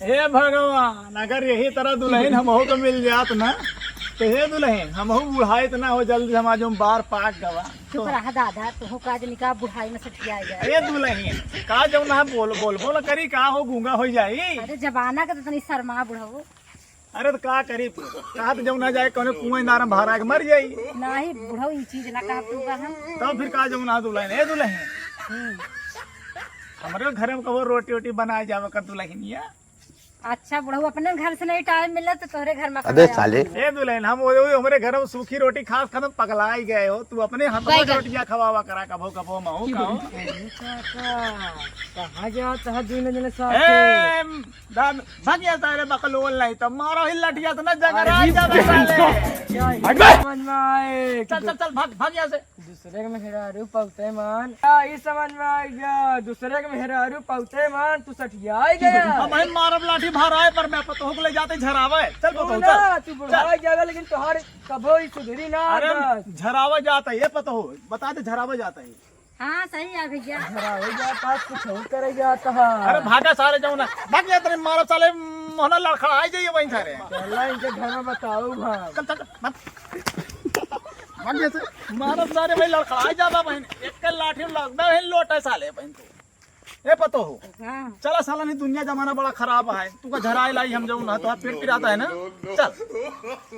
हे भगवान, अगर यही तरह दुल्हन हमहू को मिल जात ना तो हे दुल्हन हमहू बुढ़ाई इतना हो जल्दी हम आज बार पाक गवा। चुप रहा दादा, तू काज निकाह बुढ़ाई में सटिया गया। अरे दुल्हन का जब ना बोल करी का हो गूंगा हो जाई। अरे जबाना का तो तनी शर्मा बुढ़ाऊ। अरे तो का करी कहा तो जब ना जाए कौन कुएं नारम भरा के मर जाई। नहीं बुढ़ाऊ ई चीज ना कहा तू का हम। तब फिर का जब ना दुल्हन हे दुल्हन हमारे घर में कहो रोटी वोटी बनाए जावे कर दुल्हनिया। अच्छा बुढ़ाऊ, अपने घर से नहीं टाइम मिला तो तोहरे घर में अबे साले ए दुल्हन हम हमारे घर में सूखी रोटी खा खत्म पगला ही गए हो। तू अपने हाथ में रोटियां खवावा करा कभो कभो महू कहो। कहाँ जाओ तह दिन दिन ए भाग गया तारे बकलोल नहीं तो मारो ही लठिया तो न जगरा जावे साले। समझ में आए चल चल चल भाग यहाँ से। दूसरे के मेहरारू पौते मान इस समझ में आ गया। दूसरे के मेहरारू पौते मान तू सठिया गया। अब हम मारब लाठी भराए पर मैं पतोह को ले जाते झरावे। चल पतोह ना चल। तू बुढ़ा जाएगा लेकिन तुहार कभो ही सुधरी ना। अरे झरावा जाता है ये पतोह बता दे झरावा जाता है। हाँ सही है भैया। हो जाता कुछ हो करे जाता है। अरे भागा सारे जाओ ना भाग गया तेरे मारब साले मोहना लड़खड़ा जाइए वहीं सारे। चला इनके घर में बताओ भाई। चल चल मत भाग गया से मारब सारे भाई लड़खड़ा जावा बहन एक लाठी लगदा है लोटा साले बहन तो। ए पतो हो हाँ चला साला नहीं दुनिया जमाना बड़ा खराब है। तू का झराए लाई हम जाऊँ ना तो पेट पिराता है ना। चल